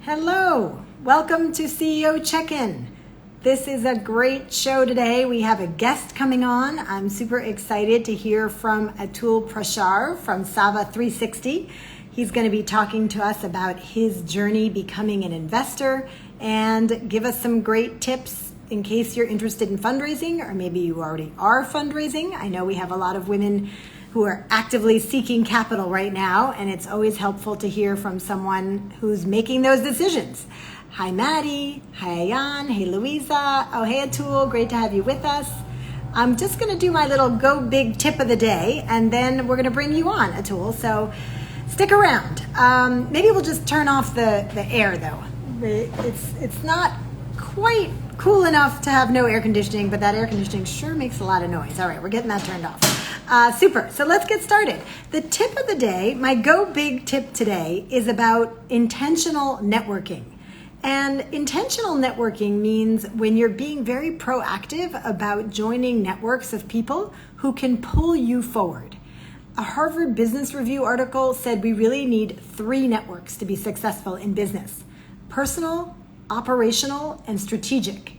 Hello, welcome to CEO Check-In. This is a great show today. We have a guest coming on. I'm super excited to hear from Atul Prashar from Sava 360. He's going to be talking to us about his journey becoming an investor and give us some great tips in case you're interested in fundraising, or maybe you already are fundraising. I know we have a lot of women who are actively seeking capital right now, and it's always helpful to hear from someone who's making those decisions. Hi, Maddie. Hi, Ayan. Hey, Louisa. Oh, hey, Atul. Great to have you with us. I'm just going to do my little go big tip of the day, and then we're going to bring you on, Atul. So stick around. Maybe we'll just turn off the air, though. It's not quite cool enough to have no air conditioning, but that air conditioning sure makes a lot of noise. All right, we're getting that turned off. Super. So let's get started. The tip of the day, my go big tip today, is about intentional networking. And intentional networking means when you're being very proactive about joining networks of people who can pull you forward. A Harvard Business Review article said we really need 3 networks to be successful in business: personal, operational, and strategic.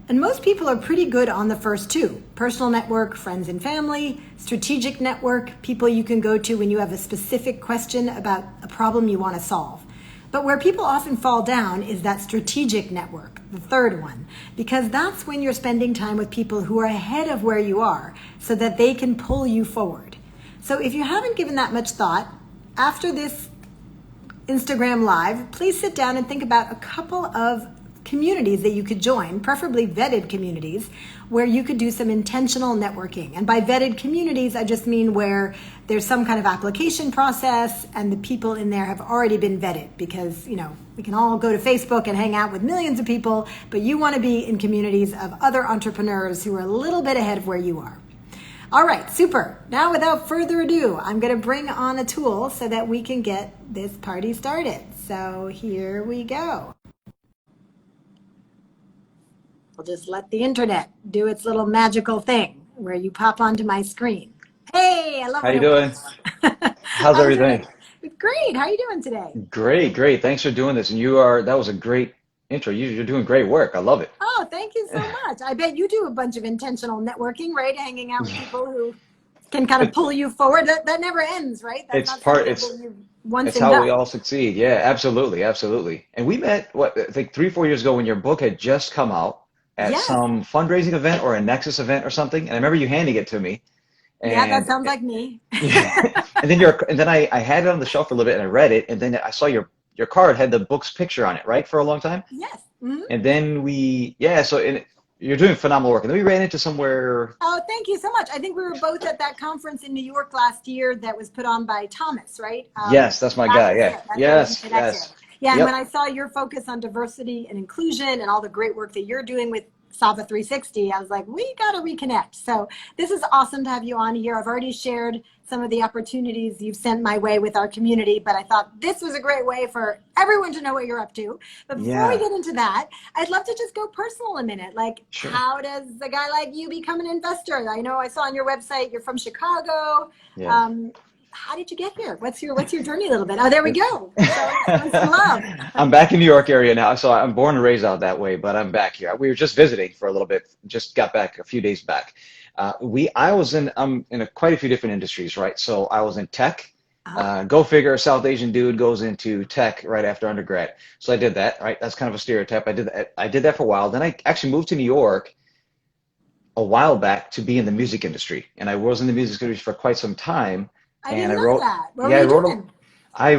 And most people are pretty good on the first 2. Personal network, friends and family; strategic network, people you can go to when you have a specific question about a problem you want to solve. But where people often fall down is that strategic network, the third one, because that's when you're spending time with people who are ahead of where you are so that they can pull you forward. So if you haven't given that much thought, after this Instagram Live, please sit down and think about a couple of communities that you could join, preferably vetted communities, where you could do some intentional networking. And by vetted communities, I just mean where there's some kind of application process and the people in there have already been vetted, because, you know, we can all go to Facebook and hang out with millions of people, but you want to be in communities of other entrepreneurs who are a little bit ahead of where you are. All right, super. Now, without further ado, I'm going to bring on Atul so that we can get this party started. So here we go. I'll just let the internet do its little magical thing where you pop onto my screen. Hey, I love it. How you doing? How's everything? Great. How are you doing today? Great. Thanks for doing this. And that was a great intro. You're doing great work. I love it. Oh, thank you so much. I bet you do a bunch of intentional networking, right? Hanging out with people who can kind of pull you forward. That never ends, right? That's not something that you once it's and how done. we all succeed. Yeah, absolutely. And we met, I think 3-4 years ago when your book had just come out at Yes. some fundraising event or a Nexus event or something. And I remember you handing it to me. Yeah, that And sounds like me. and then I had it on the shelf for a little bit and I read it, and then I saw your card had the book's picture on it, right, for a long time. Yes. Mm-hmm. And then you're doing phenomenal work. And then we ran into somewhere. Oh, thank you so much. I think we were both at that conference in New York last year that was put on by Thomas, right? Yes, that's my guy. Yeah. Yes. Yeah, and Yep. when I saw your focus on diversity and inclusion and all the great work that you're doing with Sava 360, I was like, we got to reconnect. So this is awesome to have you on here. I've already shared some of the opportunities you've sent my way with our community, but I thought this was a great way for everyone to know what you're up to. But before we get into that, I'd love to just go personal a minute. Like, Sure. How does a guy like you become an investor? I know I saw on your website you're from Chicago. Yeah. How did you get here? What's your journey a little bit? Oh, there we go. So, some love. I'm back in New York area now, so I'm born and raised out that way, but I'm back here. We were just visiting for a little bit, just got back a few days back. I'm in quite a few different industries, right? So I was in tech. Go figure, a South Asian dude goes into tech right after undergrad. So I did that, right? That's kind of a stereotype. I did that for a while. Then I actually moved to New York a while back to be in the music industry, and I was in the music industry for quite some time. I didn't know that. What were you doing? I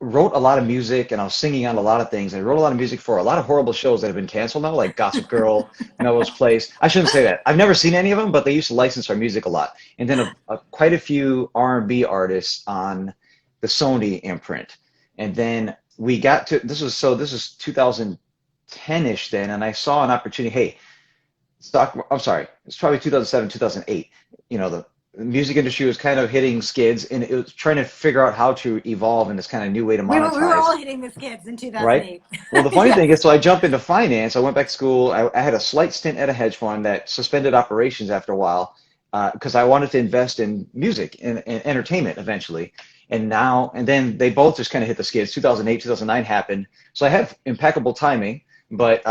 wrote a lot of music, and I was singing on a lot of things. I wrote a lot of music for a lot of horrible shows that have been canceled now, like Gossip Girl, Melrose Place. I shouldn't say that. I've never seen any of them, but they used to license our music a lot. And then quite a few R&B artists on the Sony imprint. And then we got to this was 2010-ish then, and I saw an opportunity. Hey, I'm sorry, it's probably 2007, 2008. You know, the music industry was kind of hitting skids, and it was trying to figure out how to evolve in this kind of new way to monetize. We were all hitting the skids in 2008. Right? Well, the funny thing is, so I jumped into finance. I went back to school. I had a slight stint at a hedge fund that suspended operations after a while because I wanted to invest in music and entertainment eventually. And then they both just kind of hit the skids. 2008, 2009 happened. So I had impeccable timing, but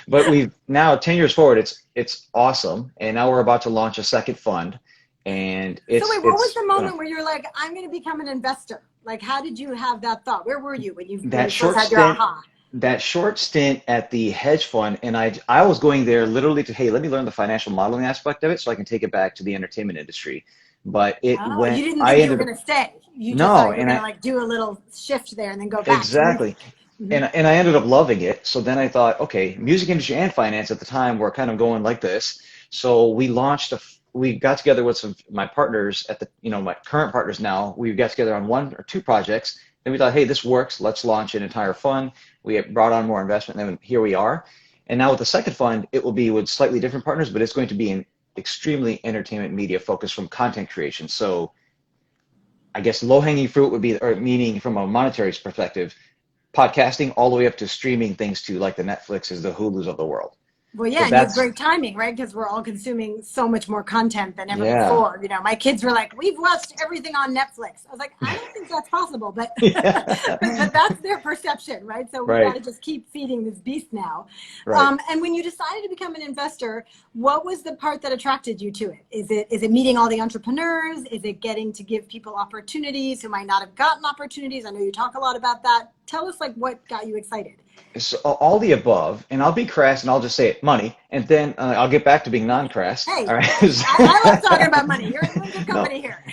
but we've now 10 years forward, it's awesome. And now we're about to launch a second fund. And So wait, what was it's the moment where you're like, I'm going to become an investor? Like, how did you have that thought? Where were you when you that first short had your stint aha? that short stint at the hedge fund, and I was going there literally to, hey, let me learn the financial modeling aspect of it so I can take it back to the entertainment industry. But it Oh, you went, didn't I think you were ended up, going to stay. You just thought no, you were and going to I, like do a little shift there and then go back to music. exactly. Hmm. And I ended up loving it. So then I thought, okay, music industry and finance at the time were kind of going like this. So we got together with some my partners at the, my current partners now. We got together on one or two projects. Then we thought, hey, this works. Let's launch an entire fund. We brought on more investment, and then here we are. And now with the second fund, it will be with slightly different partners, but it's going to be an extremely entertainment media focus from content creation. So I guess low-hanging fruit would be, or meaning from a monetary perspective, podcasting all the way up to streaming things to like the Netflixes, the Hulus of the world. Well, So yeah, and you have that's, great timing, right? Because we're all consuming so much more content than ever yeah. before. You know, my kids were like, "We've watched everything on Netflix." I was like, "I don't think that's possible," but but Yeah. that's their perception, right? So we got to Right, just keep feeding this beast now. right. And when you decided to become an investor, what was the part that attracted you to it? Is it meeting all the entrepreneurs? Is it getting to give people opportunities who might not have gotten opportunities? I know you talk a lot about that. Tell us like what got you excited. So all the above, and I'll be crass and I'll just say it, money, and then I'll get back to being non-crass. Hey, All right. I love talking about money. You're in good No, company here.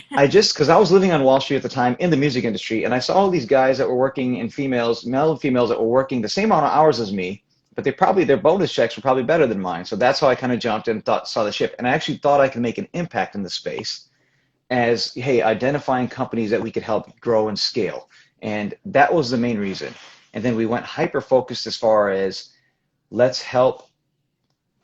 because I was living on Wall Street at the time in the music industry, and I saw all these guys that were working in male and females that were working the same amount of hours as me, but their bonus checks were probably better than mine. So that's how I kind of jumped and saw the ship, and I actually thought I could make an impact in the space as, hey, identifying companies that we could help grow and scale. And that was the main reason. And then we went hyper focused as far as let's help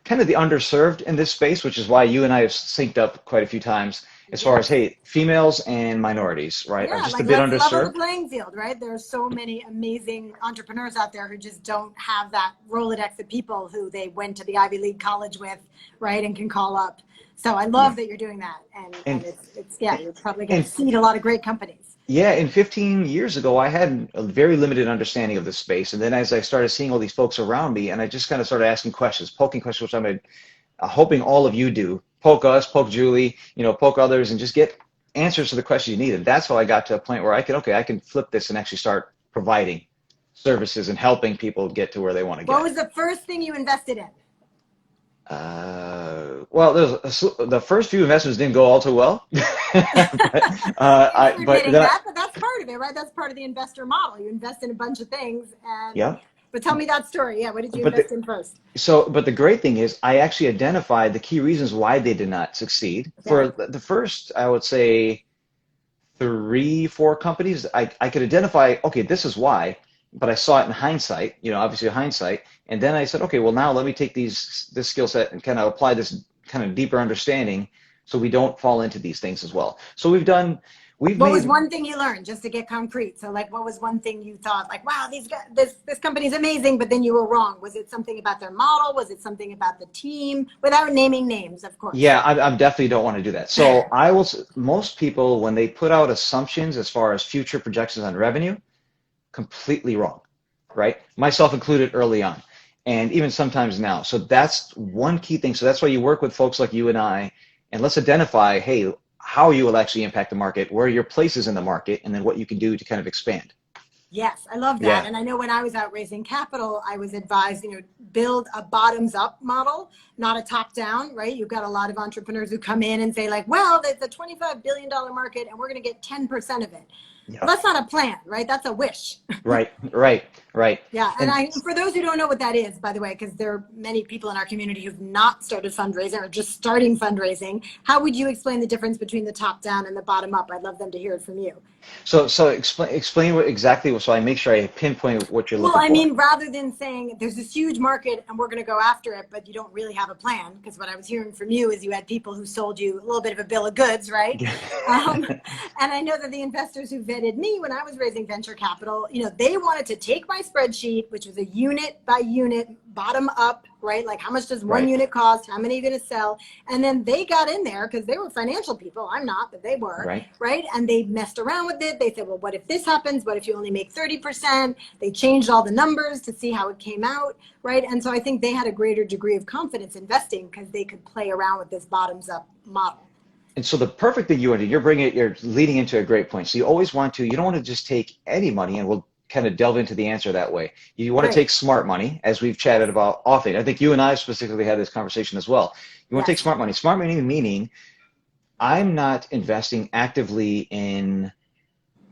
kind of the underserved in this space, which is why you and I have synced up quite a few times as far as, Yes. hey, females and minorities, right, are Yeah, just a like bit let's level the underserved. playing field, right? There are so many amazing entrepreneurs out there who just don't have that Rolodex of people who they went to the Ivy League college with, right, and can call up. So I love Yeah. that you're doing that, and And, it's yeah, you're probably going to and seed a lot of great companies. yeah, and 15 years ago, I had a very limited understanding of this space. And then as I started seeing all these folks around me, and I just kind of started asking questions, poking questions, which I'm hoping all of you do. Poke us, poke Julie, poke others, and just get answers to the questions you need. And that's how I got to a point where I can flip this and actually start providing services and helping people get to where they want to What get. was the first thing you invested in? Well, the first few investments didn't go all too well, Thanks for but admitting then that, but that's part of it, right? That's part of the investor model. You invest in a bunch of things, and yeah, but tell me that story. Yeah, what did you but the, invest in first? but the great thing is I actually identified the key reasons why they did not succeed. For Okay. the first, I would say three, four companies, I could identify, okay, this is why, but I saw it in hindsight, obviously hindsight. And then I said, okay, well, now let me take this skill set and kind of apply this kind of deeper understanding so we don't fall into these things as well. So we've What was made, one thing you learned, just to get concrete? So like, what was one thing you thought like, wow, these guys, this company's amazing, but then you were wrong? Was it something about their model? Was it something about the team? Without naming names, of course. yeah, I definitely don't want to do that. So most people, when they put out assumptions as far as future projections on revenue, completely wrong, right? Myself included early on, and even sometimes now. So that's one key thing. So that's why you work with folks like you and let's identify, hey, how you will actually impact the market, where your place is in the market, and then what you can do to kind of expand. Yes, I love that. Yeah. And I know when I was out raising capital, I was advised, build a bottoms up model, not a top down, right? You've got a lot of entrepreneurs who come in and say like, well, there's a $25 billion market and we're going to get 10% of it. Well, Yep. that's not a plan, right? That's a wish. Right, right, right. Yeah, And for those who don't know what that is, by the way, because there are many people in our community who've not started fundraising or just starting fundraising, how would you explain the difference between the top down and the bottom up? I'd love them to hear it from you. so explain what exactly, so I make sure I pinpoint what you're Well, looking I for. mean, rather than saying there's this huge market and we're going to go after it, but you don't really have a plan, because what I was hearing from you is you had people who sold you a little bit of a bill of goods, right? Um, and I know that the investors who vetted me when I was raising venture capital, they wanted to take my spreadsheet, which was a unit by unit, bottom up right? Like, how much does one Right. unit cost? How many are you going to sell? And then they got in there because they were financial people. I'm not, but they were, Right. right? And they messed around with it. They said, well, what if this happens? What if you only make 30%? They changed all the numbers to see how it came out, right? And so I think they had a greater degree of confidence investing because they could play around with this bottoms up model. And so the perfect thing you're leading into a great point. So you don't want to just take any money, and we'll kind of delve into the answer that way. You want to Right. take smart money, as we've Yes. chatted about often. I think you and I specifically had this conversation as well. You want to take Yes. smart money. Smart money meaning I'm not investing actively in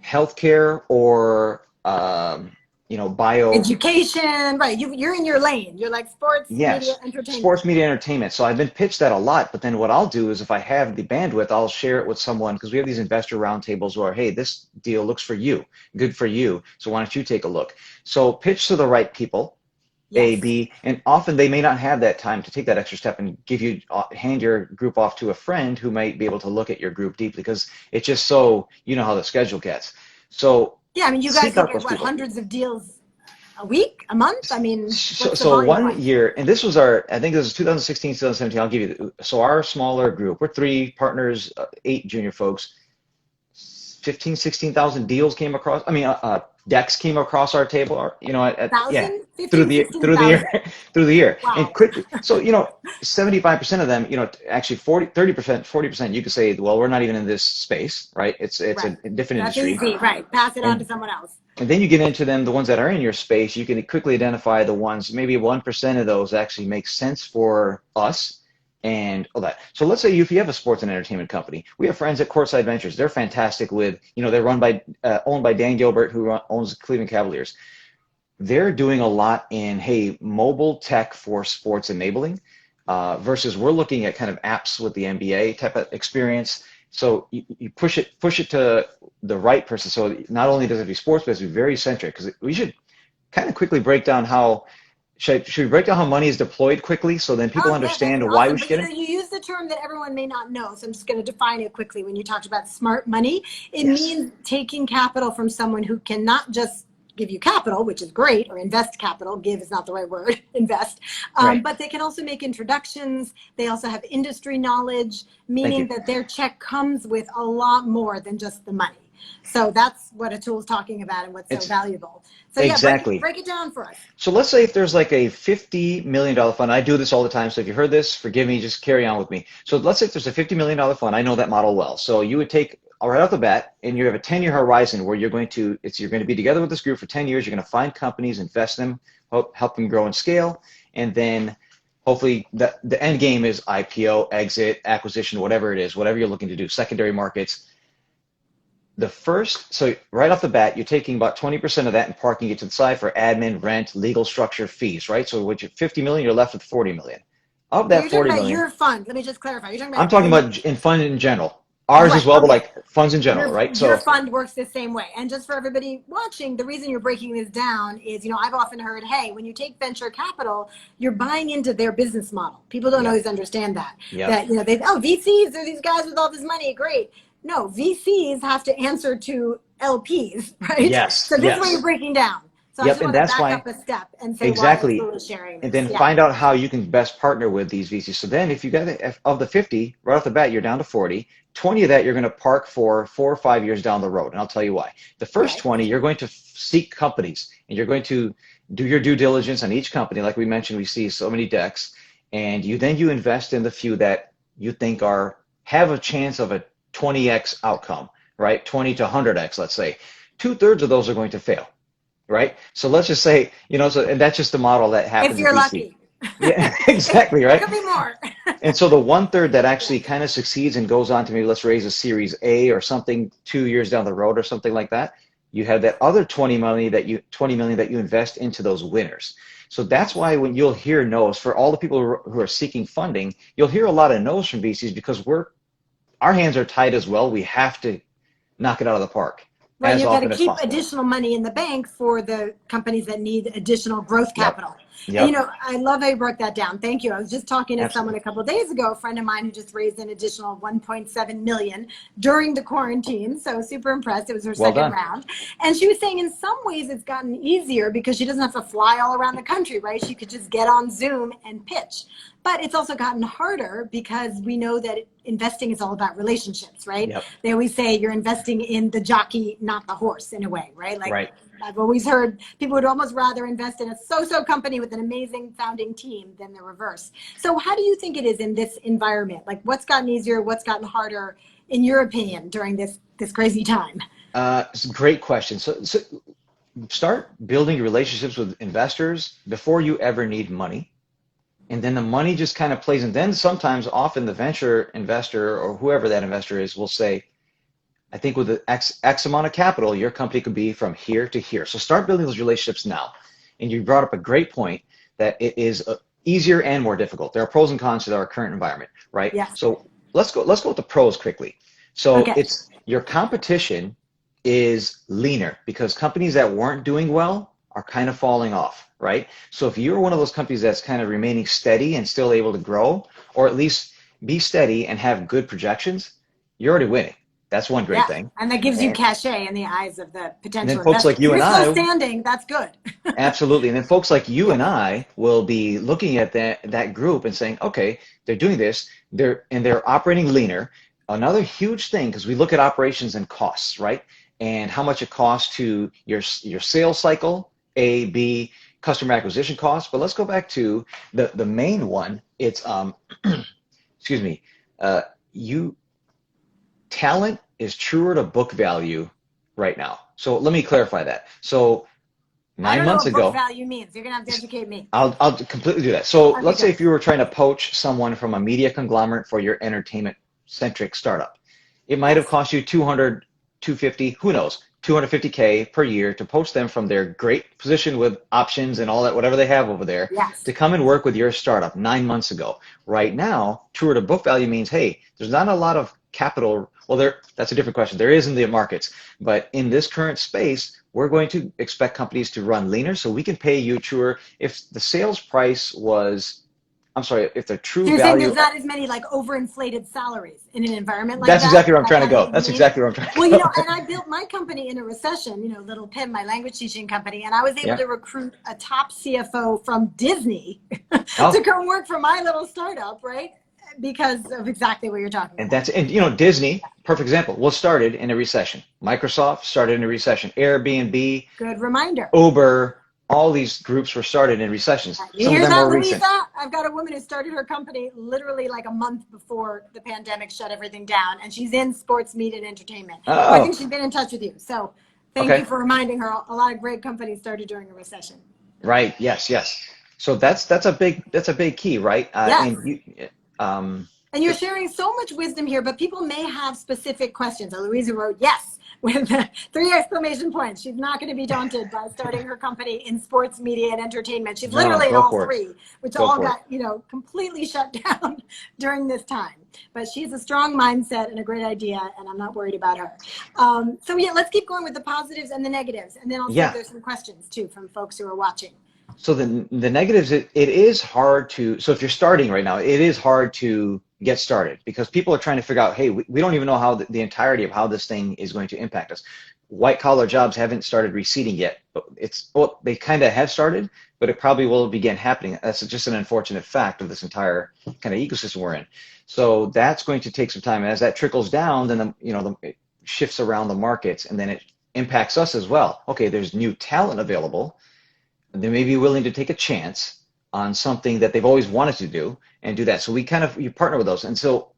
healthcare or bio. Education, right? You're in your lane. You're like sports, media, Yes, entertainment. sports media entertainment. So I've been pitched that a lot, but then what I'll do is if I have the bandwidth, I'll share it with someone because we have these investor roundtables where, hey, this deal looks for you, good for you. So why don't you take a look? So pitch to the right people, A, Yes. B, and often they may not have that time to take that extra step and hand your group off to a friend who might be able to look at your group deeply because it's just so, you know how the schedule gets. So Yeah, I mean, you guys seek look out at those what, people. hundreds of deals a week, a month? I mean, So, what's the so volume one like? year, and I think this was 2016, 2017. I'll give you, so our smaller group, we're three partners, eight junior folks, 15, 16,000 deals came across, decks came across our table, yeah, 1,000, through 15, the, sixteen through the year, thousand. through the year. And Wow. quickly, so, 75% of them, actually 30%, 40%, you could say, well, we're not even in this space, right? It's Right. a different That's industry. easy, right? Pass it on to And someone else. And then you get into them, the ones that are in your space, you can quickly identify the ones, maybe 1% of those actually make sense for us and all that. So let's say if you have a sports and entertainment company, we have friends at Courtside Ventures. They're fantastic with, they're owned by Dan Gilbert, who owns the Cleveland Cavaliers. They're doing a lot in, hey, mobile tech for sports enabling versus we're looking at kind of apps with the NBA type of experience. So you push it to the right person. So not only does it be sports, but it's very centric because we should kind of quickly break down should we break down how money is deployed quickly so then people Oh, yeah, that'd understand be why we awesome. should But get in? you use the term that everyone may not know, so I'm just going to define it quickly. When you talked about smart money, it Yes, means taking capital from someone who can not just give you capital, which is great, or invest capital. Give is not the right word, invest. right. But they can also make introductions. They also have industry knowledge, Thank meaning you. that their check comes with a lot more than just the money. So that's what Atul's talking about and what's so It's valuable. So yeah, exactly. break it down for us. So let's say if there's like a $50 million fund, I do this all the time. So if you heard this, forgive me, just carry on with me. So let's say if there's a $50 million fund, I know that model well. So you would take right off the bat and you have a 10-year horizon where you're going to be together with this group for 10 years. You're going to find companies, invest them, help them grow and scale. And then hopefully the end game is IPO, exit, acquisition, whatever it is, whatever you're looking to do, secondary markets. So right off the bat, you're taking about 20% of that and parking it to the side for admin, rent, legal structure, fees, right? So with your 50 million, you're left with 40 million. Of So that you're talking 40 about million, your fund. Let me just clarify. You're talking I'm about talking about in fund in general. Ours as right. well, but Okay. like funds in general, your right? your So fund works the same way. And just for everybody watching, the reason you're breaking this down is, I've often heard, hey, when you take venture capital, you're buying into their business model. People don't yep, always understand that. yep, That, VCs are these guys with all this money. Great. No, VCs have to answer to LPs, right? yes, So this is what you're yes, breaking down. So I yep, just and want to that's back why up a step and say why exactly. Atul is sharing And this. then Yeah. find out how you can best partner with these VCs. So then if you got of the 50, right off the bat, you're down to 40. 20 of that you're going to park for 4 or 5 years down the road. And I'll tell you why. The first Okay. 20, you're going to seek companies and you're going to do your due diligence on each company. Like we mentioned, we see so many decks. And you invest in the few that you think have a chance of a 20x outcome, right? 20 to 100x, let's say. 2/3 of those are going to fail, right? So let's just say, and that's just the model that If happens in you're VC. lucky. Yeah, exactly, There right? could be more. And so the 1/3 that Yeah. actually kind of succeeds and goes on to maybe let's raise a series A or something 2 years down the road or something like that, you have that other 20 million that you invest into those winners. So that's Yes. why when you'll hear no's for all the people who are seeking funding, you'll hear a lot of no's from VCs because our hands are tied as well. We have to knock it out of the park Right, as you've got to often as keep possible. additional money in the bank for the companies that need additional growth Yep. capital. And Yep. I love how you broke that down. Thank you. I was just talking to someone Absolutely. a couple of days ago, a friend of mine who just raised an additional 1.7 million during the quarantine. So super impressed. It was her Well second done. round. And she was saying in some ways it's gotten easier because she doesn't have to fly all around the country, right? She could just get on Zoom and pitch. But it's also gotten harder because we know that investing is all about relationships, right? Yep. They always say you're investing in the jockey, not the horse, in a way, right? Like Right. I've always heard people would almost rather invest in a so-so company with an amazing founding team than the reverse. So how do you think it is in this environment? Like what's gotten easier, what's gotten harder, in your opinion, during this crazy time? It's a great question. So start building relationships with investors before you ever need money. And then the money just kind of plays. And then sometimes, often the venture investor or whoever that investor is will say, I think with the X amount of capital, your company could be from here to here. So start building those relationships now. And you brought up a great point that it is easier and more difficult. There are pros and cons to our current environment, right? Yes. So let's go with the pros quickly. So Okay. it's your competition is leaner because companies that weren't doing well are kind of falling off, right? So if you're one of those companies that's kind of remaining steady and still able to grow, or at least be steady and have good projections, you're already winning. That's one great Yeah. thing. And that gives you And, cachet in the eyes of the and then potential folks like investors. If you you're and still I, standing, that's good. absolutely. And then folks like you Yeah. and I will be looking at that group and saying, okay, they're doing this, they're operating leaner. Another huge thing, because we look at operations and costs, right? And how much it costs to your sales cycle, A, B, customer acquisition costs. But let's go back to the main one. It's excuse me, uh, you talent is truer to book value right now. So let me clarify that. So I nine don't know months what book ago, value means. You're going to have to educate me. I'll completely do that. So Okay, let's say good. if you were trying to poach someone from a media conglomerate for your entertainment centric startup, it might have Yes. cost you 200, 250, who knows, 250K per year to poach them from their great position with options and all that, whatever they have over there, Yes. to come and work with your startup 9 months ago. Right now, truer to book value means, hey, there's not a lot of capital. Well, that's a different question. There is in the markets, but in this current space, we're going to expect companies to run leaner so we can pay you truer. If the sales price was, I'm sorry, if the So true you're saying value, there's not as many like overinflated salaries in an environment like that's that? exactly where I'm Like trying to that go. doesn't That's mean? exactly where I'm trying Well, to go. and I built my company in a recession, Little Pim, my language teaching company, and I was able Yeah. to recruit a top CFO from Disney to Oh, come work for my little startup, right? Because of exactly what you're talking and about. Disney, perfect example, was started in a recession. Microsoft started in a recession. Airbnb, Good reminder. Uber, all these groups were started in recessions. You Some of hear them that, more Louisa? recent. I've got a woman who started her company literally like a month before the pandemic shut everything down, and she's in sports, media, and entertainment. Oh, I think Oh, she's been in touch with you. So thank you okay. for reminding her. A lot of great companies started during a recession. Right. Yes. Yes. So that's a big key, right? Yes. And you, And you're sharing so much wisdom here, but people may have specific questions. So Louisa wrote yes with 3 exclamation points. She's not going to be daunted by starting her company in sports, media, and entertainment. She's no, literally in go all for it. three, which Go all for it. got, completely shut down during this time. But she has a strong mindset and a great idea, and I'm not worried about her. So yeah, let's keep going with the positives and the negatives. And then I'll see if Yeah. there's some questions too from folks who are watching. So the negatives, it is hard to, so if you're starting right now, it is hard to get started because people are trying to figure out, hey, we don't even know how the entirety of how this thing is going to impact us. White collar jobs haven't started receding yet, but they kind of have started, but it probably will begin happening. That's just an unfortunate fact of this entire kind of ecosystem we're in. So that's going to take some time. And as that trickles down, then it shifts around the markets and then it impacts us as well. Okay, there's new talent available. They may be willing to take a chance on something that they've always wanted to do and do that. So you partner with those. And so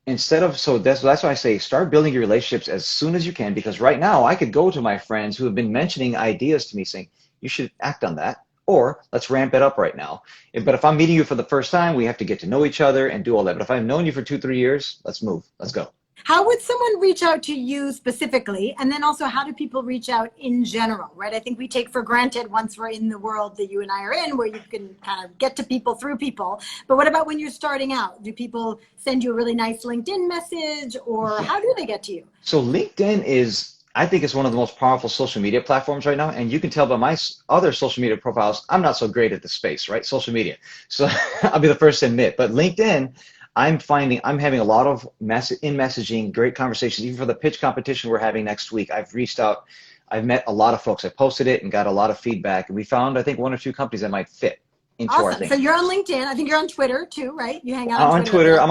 that's why I say start building your relationships as soon as you can, because right now I could go to my friends who have been mentioning ideas to me saying, you should act on that, or let's ramp it up right now. But if I'm meeting you for the first time, we have to get to know each other and do all that. But if I've known you for 2, 3 years, let's move. Let's go. How would someone reach out to you specifically? And then also, how do people reach out in general, right? I think we take for granted once we're in the world that you and I are in, where you can kind of get to people through people. But what about when you're starting out? Do people send you a really nice LinkedIn message, or Yeah. how do they get to you? So LinkedIn is I think it's one of the most powerful social media platforms right now. And you can tell by my other social media profiles, I'm not so great at the space, right? Social media. So I'll be the first to admit. But LinkedIn, I'm finding I'm having a lot of messaging, great conversations. Even for the pitch competition we're having next week, I've reached out. I've met a lot of folks. I posted it and got a lot of feedback. And we found, I think, one or two companies that might fit into our Awesome. thing. So you're on LinkedIn. I think you're on Twitter too, right? You hang out on On Twitter a Twitter, bit.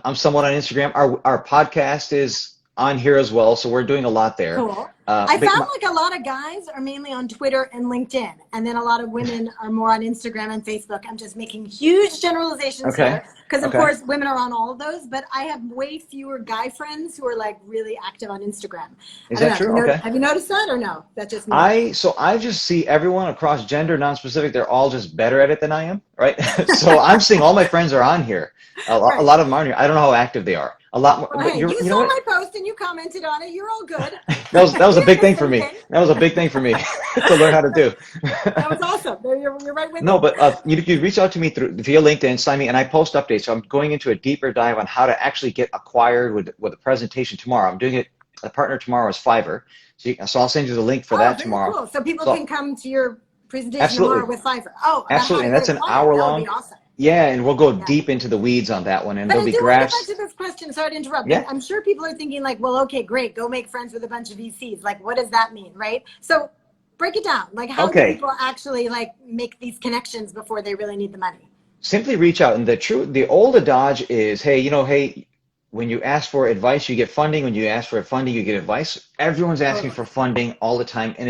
I'm somewhat on Instagram. Our podcast is on here as well, so we're doing a lot there. Cool. I But found like a lot of guys are mainly on Twitter and LinkedIn, and then a lot of women are more on Instagram and Facebook. I'm just making huge generalizations okay, here because, of okay, course, women are on all of those, but I have way fewer guy friends who are like really active on Instagram. is I don't that know. true? Okay. Have you noticed that or no? That's just me. I just see everyone across gender, non-specific. They're all just better at it than I am, right? So I'm seeing all my friends are on here. A Right. lot of them are on here. I don't know how active they are. A lot more, Well, but hey, you you know saw what? my post and you commented on it. You're all good. That was We a have big the thing for same me. thing. That was a big thing for me to learn how to do. That was awesome. You're right with No, it. but you reach out to me through via LinkedIn, sign me, and I post updates. So I'm going into a deeper dive on how to actually get acquired with a presentation tomorrow. I'm doing it. A partner tomorrow is Fiverr, so I'll send you the link for Oh, that very tomorrow. cool. So people can So come to your presentation tomorrow absolutely, with Fiverr. Oh, about how absolutely, to and get that's an acquired. hour That would be long. awesome. Yeah, and we'll go Yeah. deep into the weeds on that one, and But there'll I be do want to get back to graphs. this question. Sorry to interrupt, but Yeah. I'm sure people are thinking like, well, okay, great. Go make friends with a bunch of VCs. Like, what does that mean, right? So break it down. Like, how do Okay. people actually like make these connections before they really need the money? Simply reach out, and the old adage is, hey, hey, when you ask for advice, you get funding. When you ask for funding, you get advice. Everyone's asking for Totally. funding all the time, and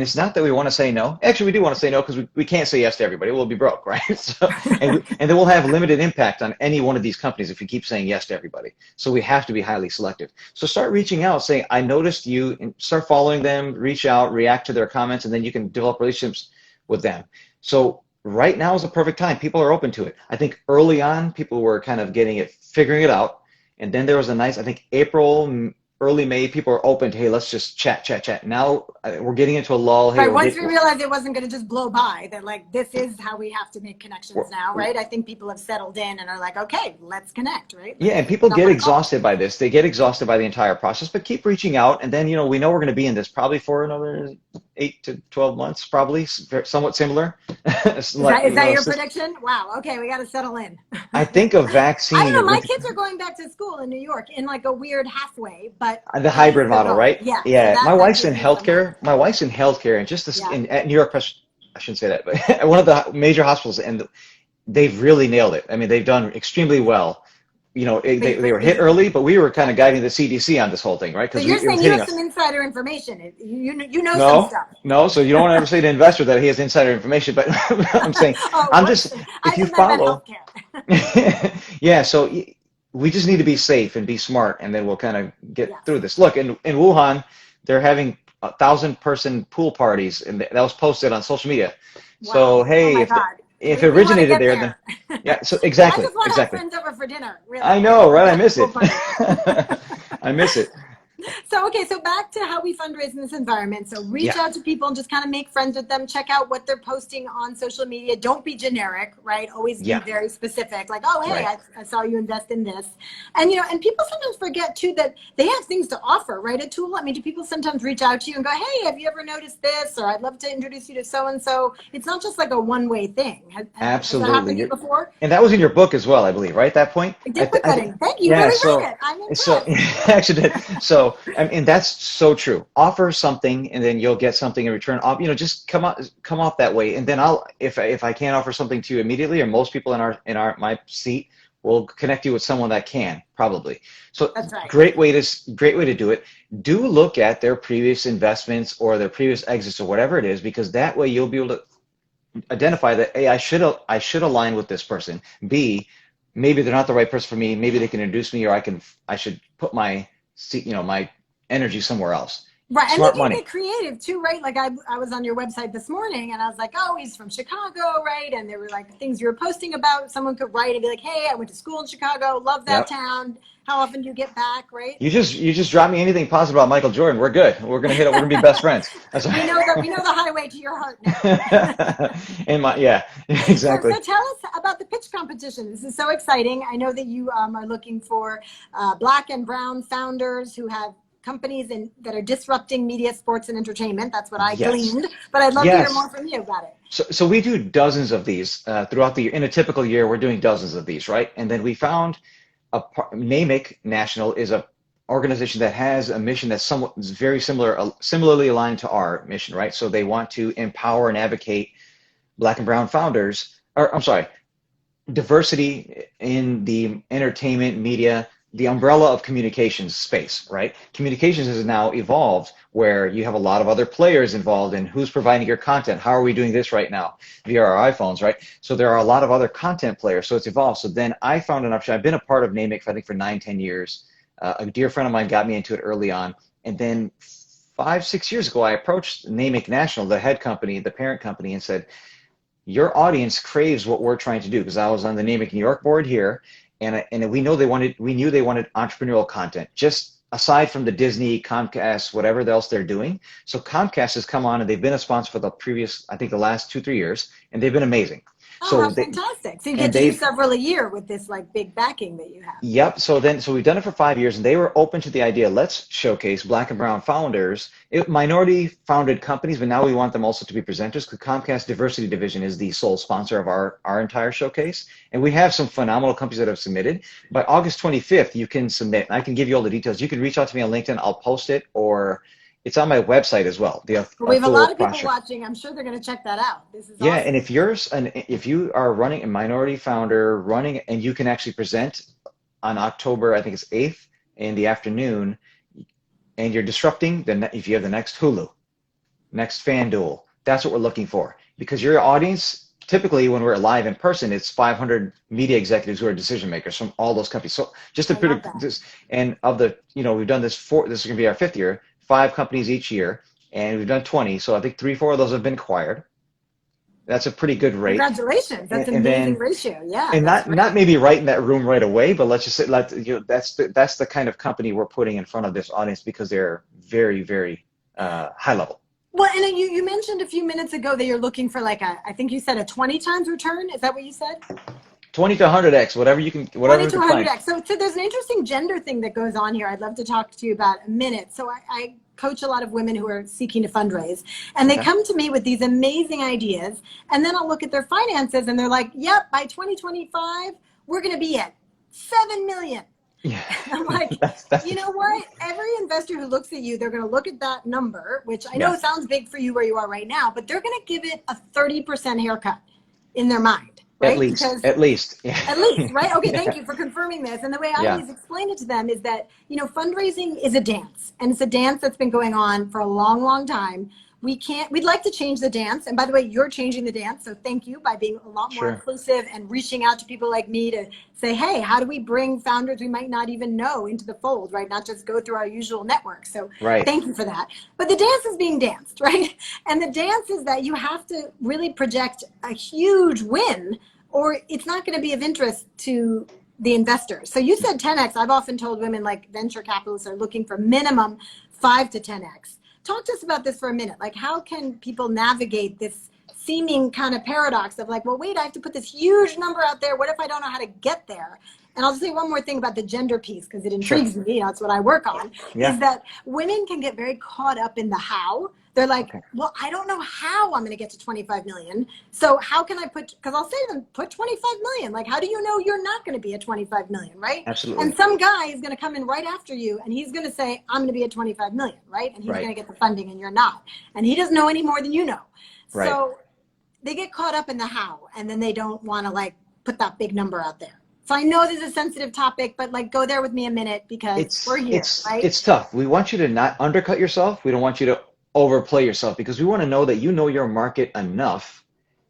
it's not that we want to say no. Actually, we do want to say no because we can't say yes to everybody. We'll be broke, right? So, and then we'll have limited impact on any one of these companies if we keep saying yes to everybody. So we have to be highly selective. So start reaching out, saying, I noticed you, and start following them, reach out, react to their comments, and then you can develop relationships with them. So right now is the perfect time. People are open to it. I think early on, people were kind of figuring it out. And then there was a nice, I think April, early May, people are open to, hey, let's just chat. Now we're getting into a lull. Hey, Right. Once we realized it wasn't going to just blow by, that like this is how we have to make connections now, right? I think people have settled in and are like, okay, let's connect, right? yeah, Let's and people jump get on a call. exhausted by this. They get exhausted by the entire process, but keep reaching out. And then, we know we're going to be in this probably for another 8 to 12 months, probably somewhat similar. It's Is that like, is that your prediction? Wow. Okay, we got to settle in. I think a I don't vaccine, know. My kids are going back to school in New York in like a weird halfway, but the at least hybrid they're model, going. right? Yeah. So Yeah, that gives me some hope. My wife's in healthcare, and just this Yeah. at New York, I shouldn't say that, but at one of the major hospitals, and they've really nailed it. I mean, they've done extremely well. They were hit They, early, but we were kind yeah. of guiding the CDC on this whole thing, right? So Because you're it was saying you hitting have some us. insider information. You know some No, stuff. no. So you don't want to ever say to an investor that he has insider information, but I'm saying, Oh, I'm whoops. just, I if you just meant about follow, healthcare. yeah, so we just need to be safe and be smart, and then we'll kind of get Yes. through this. Look, in Wuhan, they're having 1,000-person pool parties, and that was posted on social media. Wow. So Oh hey, my God. if it We want to originated get there, then there. yeah. So I exactly, just want to have exactly. friends over for dinner, I really. know, right? I Forget the miss pool it. party. I miss it. So, okay, so back to how we fundraise in this environment. So reach Yeah, out to people and just kind of make friends with them. Check out what they're posting on social media. Don't be generic, right? Always be yeah, very specific. Like, oh, hey, right. I saw you invest in this. And, and people sometimes forget too that they have things to offer, right? Atul, I mean, do people sometimes reach out to you and go, hey, have you ever noticed this? Or I'd love to introduce you to so-and-so. It's not just like a one-way thing. Has that happened Absolutely. to you before? And that was in your book as well, I believe, right? At that point. I did put I that think. in. Thank you. You Yeah. really So, read it. I'm so impressed. actually, so I mean, that's so true. Offer something, and then you'll get something in return. Just come off that way, and then if I can't offer something to you immediately, or most people in my seat will connect you with someone that can probably. So That's right. great way to do it. Do look at their previous investments or their previous exits or whatever it is, because that way you'll be able to identify that A, I should align with this person. B, maybe they're not the right person for me. Maybe they can introduce me, or I should put my energy somewhere else. Right, and they Smart can money. get creative too, right? Like I was on your website this morning and I was like, oh, he's from Chicago, right? And there were like things you were posting about. Someone could write and be like, hey, I went to school in Chicago, love that Yep. town. How often do you get back, right? You just drop me anything positive about Michael Jordan. We're good. We're gonna hit it. We're gonna be best friends. That's We know the highway to your heart now. yeah, exactly. So tell us about the pitch competition. This is so exciting. I know that you are looking for Black and brown founders who have companies that are disrupting media, sports, and entertainment. That's what I Yes. gleaned, but I'd love to hear more Yes. from you about it. So we do dozens of these throughout the year. In a typical year, we're doing dozens of these, right? And then we found NAMIC National is a organization that has a mission that's somewhat very similarly aligned to our mission, right? So they want to empower and advocate Black and brown founders, or I'm sorry, diversity in the entertainment media, the umbrella of communications space, right? Communications has now evolved where you have a lot of other players involved in who's providing your content. How are we doing this right now via our iPhones, right? So there are a lot of other content players. So it's evolved. So then I found an option. I've been a part of NAMIC, I think, for 9, 10 years. A dear friend of mine got me into it early on. And then 5, 6 years ago, I approached NAMIC National, the head company, the parent company, and said, your audience craves what we're trying to do, because I was on the NAMIC New York board here, and we knew they wanted entrepreneurial content, just aside from the Disney, Comcast, whatever else they're doing. So Comcast has come on, and they've been a sponsor for the previous, I think, the last 2, 3 years, and they've been amazing. Oh, So how fantastic. So you get to do several a year with this like big backing that you have. Yep. So we've done it for 5 years, and they were open to the idea, let's showcase Black and brown founders, minority founded companies, but now we want them also to be presenters, because Comcast Diversity Division is the sole sponsor of our entire showcase. And we have some phenomenal companies that have submitted. By August 25th, you can submit. I can give you all the details. You can reach out to me on LinkedIn. I'll post it, or it's on my website as well. We have a lot of people watching. I'm sure they're going to check that out. This is awesome. And if you are running a minority founder and you can actually present on October, I think it's 8th in the afternoon, and you're disrupting, then if you have the next Hulu, next FanDuel, that's what we're looking for. Because your audience, typically when we're live in person, it's 500 media executives who are decision makers from all those companies. So just to put this, and of the, we've done this this is going to be our 5th year, 5 companies each year, and we've done 20. So I think 3, 4 of those have been acquired. That's a pretty good rate. Congratulations! That's an amazing ratio. Yeah. And not maybe right in that room right away, but let's just say that's the kind of company we're putting in front of this audience, because they're very, very high level. Well, and you mentioned a few minutes ago that you're looking for I think you said a 20 times return. Is that what you said? 20 to 100x, whatever you can 20 to 100x. So there's an interesting gender thing that goes on here. I'd love to talk to you about a minute. So I coach a lot of women who are seeking to fundraise, and they come to me with these amazing ideas, and then I'll look at their finances and they're like, yep, by 2025 we're going to be at 7 million. Yeah. I'm like, you know what? Every investor who looks at you, they're going to look at that number, which I know sounds big for you where you are right now, but they're going to give it a 30% haircut in their mind. Right? At least. At least, right? Okay, thank you for confirming this. And the way I always explain it to them is that, fundraising is a dance, and it's a dance that's been going on for a long, long time. We'd like to change the dance. And by the way, you're changing the dance. So thank you by being a lot more inclusive and reaching out to people like me to say, hey, how do we bring founders we might not even know into the fold, right? Not just go through our usual network. So thank you for that. But the dance is being danced, right? And the dance is that you have to really project a huge win, or it's not going to be of interest to the investors. So you said 10x. I've often told women, like, venture capitalists are looking for minimum 5 to 10x. Talk to us about this for a minute. Like, how can people navigate this seeming kind of paradox of like, well, wait, I have to put this huge number out there. What if I don't know how to get there? And I'll just say one more thing about the gender piece, because it intrigues me. That's what I work on, is that women can get very caught up in the how. They're like, well, I don't know how I'm going to get to 25 million. So how can I because I'll say to them, put 25 million. Like, how do you know you're not going to be at 25 million, right? Absolutely. And some guy is going to come in right after you, and he's going to say, I'm going to be at 25 million, right? And he's going to get the funding, and you're not. And he doesn't know any more than you know. Right. So they get caught up in the how, and then they don't want to like put that big number out there. So I know this is a sensitive topic, but like, go there with me a minute, because we're here, right? It's tough. We want you to not undercut yourself. We don't want you to overplay yourself, because we want to know that you know your market enough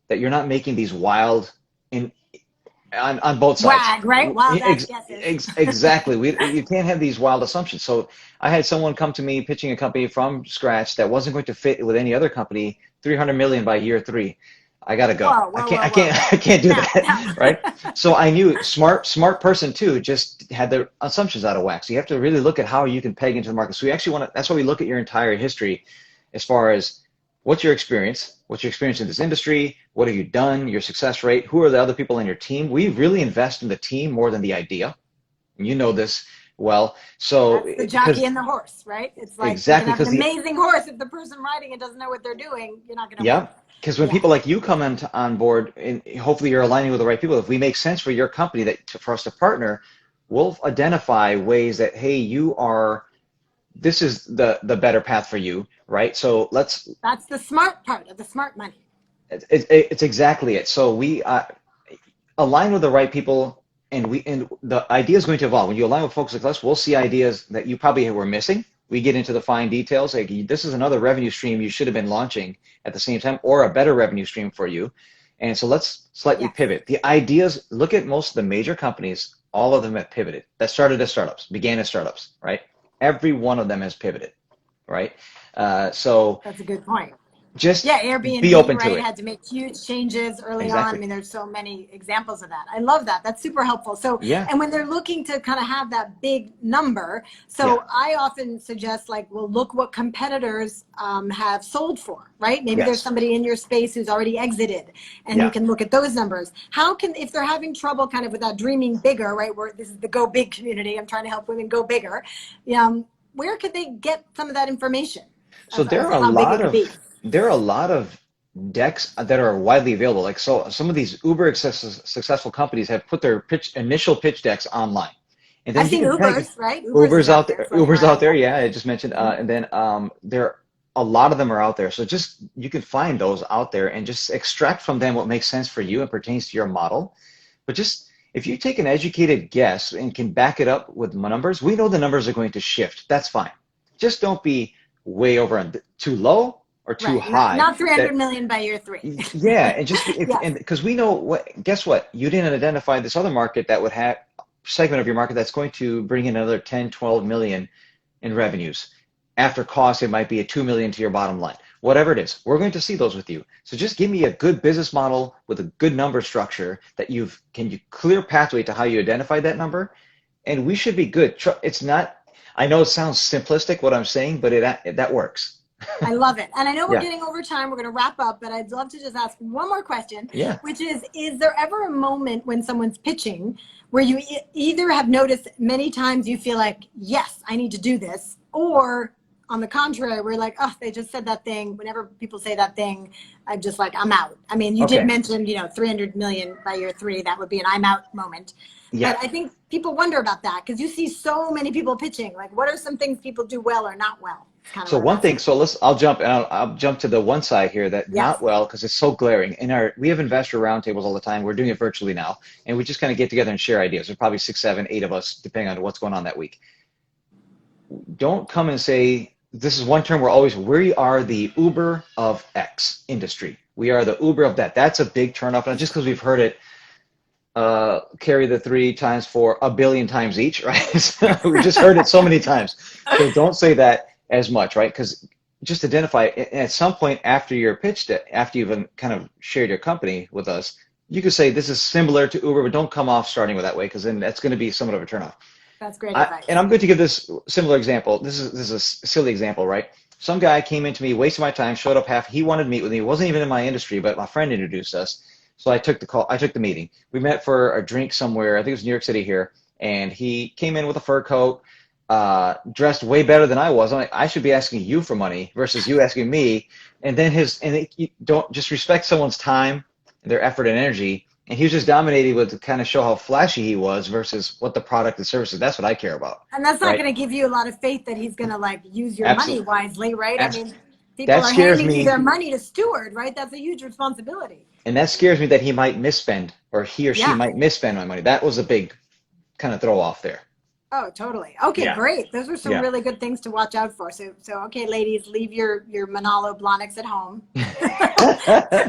that you're not making these wild on both sides. Wag, right? Wild guesses. Exactly. You can't have these wild assumptions. So I had someone come to me pitching a company from scratch that wasn't going to fit with any other company, 300 million by year 3. I gotta go. I can't do that, right? So I knew smart person too, just had the assumptions out of whack. So you have to really look at how you can peg into the market. So we actually that's why we look at your entire history, as far as what's your experience in this industry, what have you done, your success rate, who are the other people in your team. We really invest in the team more than the idea. And you know this. well. So That's the jockey because and the horse, right? It's like you can exactly have an because the amazing horse. If the person riding it doesn't know what they're doing, you're not going to win. yeah, because when Yeah. people like you come on board, and hopefully you're aligning with the right people. If we make sense for your company for us to partner, we'll identify ways that hey, this is the better path for you, right? So That's the smart part of the smart money. it's exactly it. So we align with the right people, and the idea is going to evolve. When you align with folks like us, we'll see ideas that you probably were missing. We get into the fine details. Like this is another revenue stream you should have been launching at the same time, or a better revenue stream for you. And so let's slightly Yes. pivot. The ideas. Look at most of the major companies. All of them have pivoted. That started as startups, began as startups, right? Every one of them has pivoted, right? So That's a good point. just Yeah, be Airbnb, open to right, it. had to make huge changes early on. I Exactly. mean, there's so many examples of that. I love that. That's super helpful. So, Yeah. and when they're looking to kind of have that big number, Yeah. so I often suggest like, well, look what competitors have sold for, right? Maybe there's Yes. somebody in your space who's already exited, and you Yeah. can look at those numbers. How can, if they're having trouble kind of with that dreaming bigger, right? Where this is the go big community, I'm trying to help women go bigger. Where could they get some of that information So as how big it could be? there are a lot of decks that are widely available. Like so, some of these successful companies have put their initial pitch decks online, and then I've you seen can kind of Uber's, right? Uber's is out there floating Uber's out around. there. Yeah. Yeah, I just mentioned, Mhm. and then there a lot of them are out there. So just you can find those out there and just extract from them what makes sense for you and pertains to your model. But just if you take an educated guess and can back it up with numbers, we know the numbers are going to shift. That's fine. Just don't be way over and too low or too Right. Not, high. not 300 That million by year three. yeah, and just Yes. and because we know what. Guess what? You didn't identify this other market that would have segment of your market that's going to bring in another 10, 12 million in revenues. After cost, it might be a 2 million to your bottom line. Whatever it is, we're going to see those with you. So just give me a good business model with a good number structure that you clear pathway to how you identify that number, and we should be good. It's not. I know it sounds simplistic what I'm saying, but that works. I love it. And I know we're Yeah, getting over time. We're going to wrap up, but I'd love to just ask one more question, yeah. which is there ever a moment when someone's pitching where you either have noticed many times you feel like, yes, I need to do this, or on the contrary, we're like, oh, they just said that thing. Whenever people say that thing, I'm just like, I'm out. I mean, you did Okay. mention, 300 million by year three. That would be an I'm out moment. Yeah. But I think people wonder about that because you see so many people pitching. Like, what are some things people do well or not well? It's kind of So what I'm one thing, asking. so I'll jump to the one side here that Yes. not well because it's so glaring. We have investor roundtables all the time. We're doing it virtually now, and we just kind of get together and share ideas. There's probably 6, 7, 8 of us, depending on what's going on that week. Don't come and say this is one term we are the Uber of X industry. We are the Uber of that. That's a big turnoff, and just because we've heard it carry the 3 times 4 a billion times each, right? So we just heard it so many times. So don't say that as much, right? Because just identify at some point after your pitch, after you've kind of shared your company with us, you could say this is similar to Uber, but don't come off starting with that way because then that's going to be somewhat of a turnoff. That's great advice. And I'm going to give this similar example. This is a silly example, right? Some guy came into me, wasted my time, showed up he wanted to meet with me. He wasn't even in my industry, but my friend introduced us. So I took the meeting. We met for a drink somewhere. I think it was New York City here. And he came in with a fur coat, dressed way better than I was. I'm like, I should be asking you for money versus you asking me. And then you don't just respect someone's time, their effort and energy. And he was just dominating with to kind of show how flashy he was versus what the product and services. That's what I care about, And that's not right? going to give you a lot of faith that he's going to like use your money Absolutely. wisely, right? I mean, people That are scares handing you me. their money to steward, right? That's a huge responsibility. And that scares me that he might misspend or he or she Yeah. might misspend my money. That was a big kind of throw off there. Oh, totally. Okay, Yeah. great. Those are some Yeah. really good things to watch out for. So okay, ladies, leave your Manalo Blahniks at home.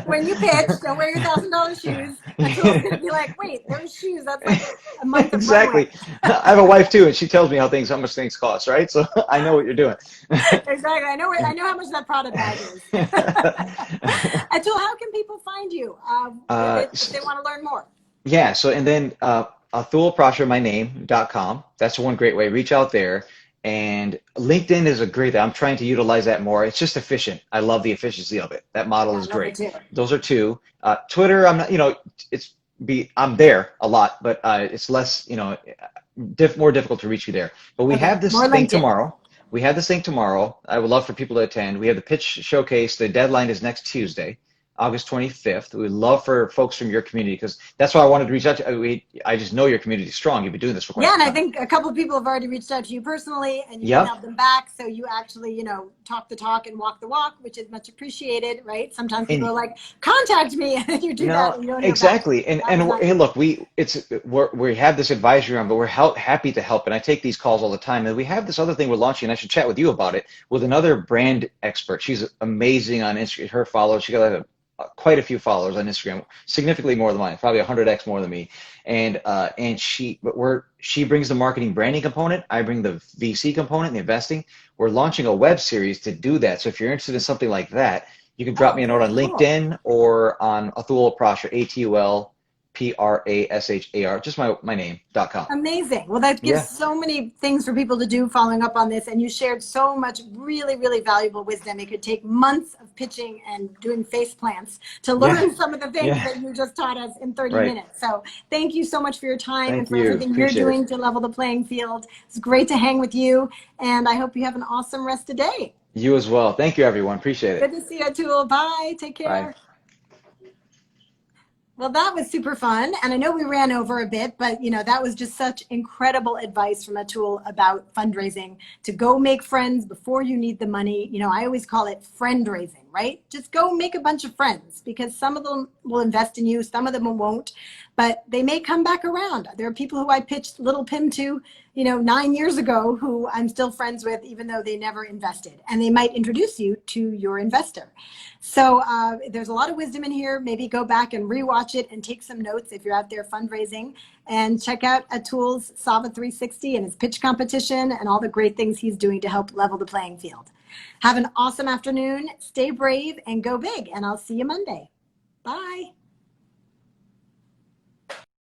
When you pitch, don't wear your $1,000 shoes. Atul's going to be like, wait, those shoes, that's like a month of runway. Exactly. I have a wife too, and she tells me how much things cost, right? So I know what you're doing. Exactly. I know how much that Prada bag is. Atul, how can people find you if they want to learn more? Yeah. So and then Atul Prashar, my name.com. That's one great way. Reach out there. And LinkedIn is a great thing. I'm trying to utilize that more. It's just efficient. I love the efficiency of it. That model Yeah, I is love it great. too. Those are two. Twitter, I'm not, it's I'm there a lot, but it's less, more difficult to reach you there. But we Okay, have this more thing LinkedIn. tomorrow. We have this thing tomorrow. I would love for people to attend. We have the pitch showcase. The deadline is next Tuesday, August 25th. We would love for folks from your community because that's why I wanted to reach out to. I just know your community is strong. You've been doing this for quite Yeah, some and I time. think a couple of people have already reached out to you personally, and you Yep. emailed them back. So you actually, talk the talk and walk the walk, which is much appreciated, right? Sometimes people And are like, "Contact me," and you do that, no, and you don't hear back. exactly. And That was and nice. hey, look, we have this advisory on, but we're happy to help. And I take these calls all the time. And we have this other thing we're launching, and I should chat with you about it with another brand expert. She's amazing on Instagram. Her followers, she got quite a few followers on Instagram, significantly more than mine, probably 100x more than me. And she brings the marketing branding component. I bring the VC component, the investing. We're launching a web series to do that. So if you're interested in something like that, you can drop Oh, me a note very on cool. LinkedIn or on Atul Prashar, ATULPRASHAR, just my name.com. Amazing. Well, that gives Yeah, so many things for people to do following up on this. And you shared so much really, really valuable wisdom. It could take months of pitching and doing face plants to yeah, learn some of the things yeah. that you just taught us in 30 Right. minutes. So thank you so much for your time and Thank for you. everything you're Appreciate it. doing to level the playing field. It's great to hang with you. And I hope you have an awesome rest of the day. You as well. Thank you, everyone. Appreciate Good it. to see you, Atul. Bye. Take Bye. care. Well, that was super fun. And I know we ran over a bit, but that was just such incredible advice from Atul about fundraising to go make friends before you need the money. I always call it friend raising, right? Just go make a bunch of friends because some of them will invest in you, some of them won't, but they may come back around. There are people who I pitched Little Pim to, 9 years ago who I'm still friends with, even though they never invested, and they might introduce you to your investor. So there's a lot of wisdom in here. Maybe go back and rewatch it and take some notes if you're out there fundraising, and check out Atul's Sava 360 and his pitch competition and all the great things he's doing to help level the playing field. Have an awesome afternoon. Stay brave and go big. And I'll see you Monday. Bye.